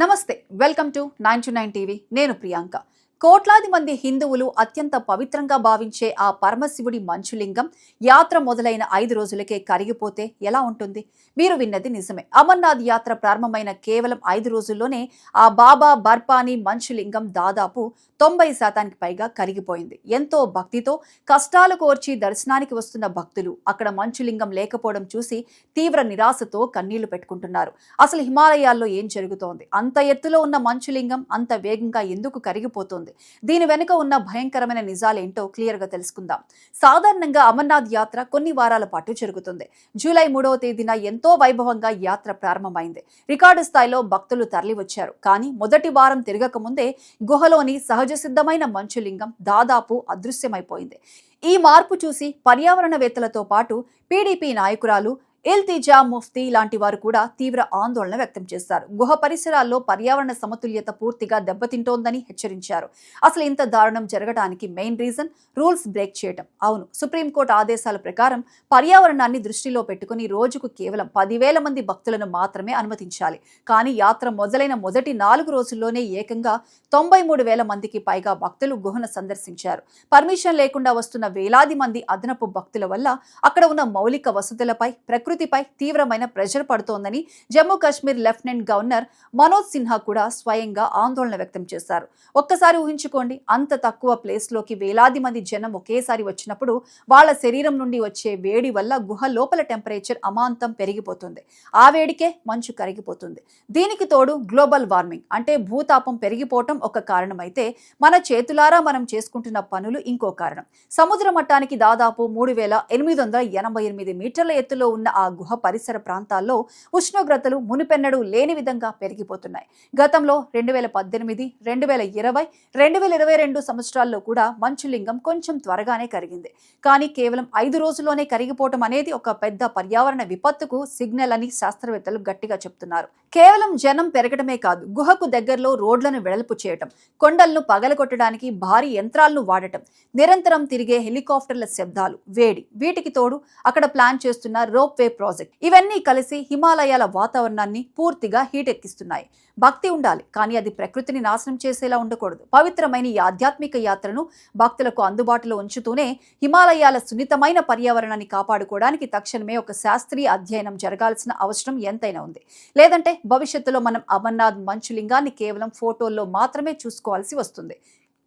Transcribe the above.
నమస్తే welcome to 929 TV నేను ప్రియాంక కోట్లాది మంది హిందువులు అత్యంత పవిత్రంగా భావించే ఆ పరమశివుడి మంచులింగం యాత్ర మొదలైన 5 రోజులకే కరిగిపోతే ఎలా ఉంటుంది మీరు విన్నది నిజమే అమర్నాథ్ యాత్ర ప్రారంభమైన కేవలం 5 రోజుల్లోనే ఆ బాబా బర్పాని మంచులింగం దాదాపు 90% పైగా కరిగిపోయింది ఎంతో భక్తితో కష్టాలు కోర్చి దర్శనానికి వస్తున్న భక్తులు అక్కడ మంచులింగం లేకపోవడం చూసి తీవ్ర నిరాశతో కన్నీళ్లు పెట్టుకుంటున్నారు అసలు హిమాలయాల్లో ఏం జరుగుతోంది అంత ఎత్తులో ఉన్న మంచులింగం అంత వేగంగా ఎందుకు కరిగిపోతుంది దీని వెనుక ఉన్న భయంకరమైన నిజాలేంటో క్లియర్ గా తెలుసుకుందాం సాధారణంగా అమర్నాథ్ యాత్ర కొన్ని వారాల పాటు జరుగుతుంది జూలై 3వ తేదీన ఎంతో వైభవంగా యాత్ర ప్రారంభమైంది రికార్డు స్థాయిలో భక్తులు తరలి వచ్చారు కానీ మొదటి వారం తిరగక ముందే గుహలోని సహజ సిద్ధమైన మంచులింగం దాదాపు అదృశ్యమైపోయింది ఈ మార్పు చూసి పర్యావరణవేత్తలతో పాటు పీడీపీ నాయకురాలు ఇల్తిజా ముఫ్తీ లాంటి వారు కూడా తీవ్ర ఆందోళన వ్యక్తం చేశారు గుహ పరిసరాల్లో పర్యావరణ సమతుల్యత పూర్తిగా దెబ్బతింటోందని హెచ్చరించారు అసలు ఇంత దారుణం జరగడానికి మెయిన్ రీజన్ రూల్స్ బ్రేక్ చేయడం అవును సుప్రీంకోర్టు ఆదేశాల ప్రకారం పర్యావరణాన్ని దృష్టిలో పెట్టుకుని రోజుకు కేవలం 10,000 మంది భక్తులను మాత్రమే అనుమతించాలి కానీ యాత్ర మొదలైన మొదటి 4 రోజుల్లోనే ఏకంగా 93,000 మందికి పైగా భక్తులు గుహను సందర్శించారు పర్మిషన్ లేకుండా వస్తున్న వేలాది మంది అదనపు భక్తుల వల్ల అక్కడ ఉన్న మౌలిక వసతులపై ప్రకృతిపై తీవ్రమైన ప్రెషర్ పడుతోందని జమ్మూ కాశ్మీర్ లెఫ్టినెంట్ గవర్నర్ మనోజ్ సిన్హా కూడా స్వయంగా ఆందోళన వ్యక్తం చేశారు ఒక్కసారి ఊహించుకోండి అంత తక్కువ ప్లేస్ లోకి వేలాది మంది జనం ఒకేసారి వచ్చినప్పుడు వాళ్ళ శరీరం నుండి వచ్చే వేడి వల్ల గుహ లోపల టెంపరేచర్ అమాంతం పెరిగిపోతుంది ఆ వేడికే మంచు కరిగిపోతుంది దీనికి తోడు గ్లోబల్ వార్మింగ్ అంటే భూతాపం పెరిగిపోవటం ఒక కారణం అయితే మన చేతులారా మనం చేసుకుంటున్న పనులు ఇంకో కారణం సముద్ర మట్టానికి దాదాపు 3,888 మీటర్ల ఎత్తులో ఉన్న ఆ గుహ పరిసర ప్రాంతాల్లో ఉష్ణోగ్రతలు మునిపెన్నడూ లేని విధంగా పెరిగిపోతున్నాయి గతంలో 2018 2020 2022 సంవత్సరాల్లో కూడా మంచులింగం కొంచెం త్వరగానే కరిగింది కానీ కేవలం 5 రోజుల్లోనే కరిగిపోవటం అనేది ఒక పెద్ద పర్యావరణ విపత్తుకు సిగ్నల్ అని శాస్త్రవేత్తలు గట్టిగా చెప్తున్నారు కేవలం జనం పెరగడమే కాదు గుహకు దగ్గరలో రోడ్లను వెడల్పు చేయటం కొండలను పగలగొట్టడానికి భారీ యంత్రాలను వాడటం నిరంతరం తిరిగే హెలికాప్టర్ల శబ్దాలు వేడి వీటికి తోడు అక్కడ ప్లాన్ చేస్తున్న రోప్ వే ప్రాజెక్ట్ ఇవన్నీ కలిసి హిమాలయాల వాతావరణాన్ని పూర్తిగా హీట్ ఎక్కిస్తున్నాయి భక్తి ఉండాలి కానీ అది ప్రకృతిని నాశనం చేసేలా ఉండకూడదు పవిత్రమైన ఈ ఆధ్యాత్మిక యాత్రను భక్తులకు అందుబాటులో ఉంచుతూనే హిమాలయాల సున్నితమైన పర్యావరణాన్ని కాపాడుకోవడానికి తక్షణమే ఒక శాస్త్రీయ అధ్యయనం జరగాల్సిన అవసరం ఎంతైనా ఉంది లేదంటే భవిష్యత్తులో మనం అమర్నాథ్ మంచులింగాన్ని కేవలం ఫోటోల్లో మాత్రమే చూసుకోవాల్సి వస్తుంది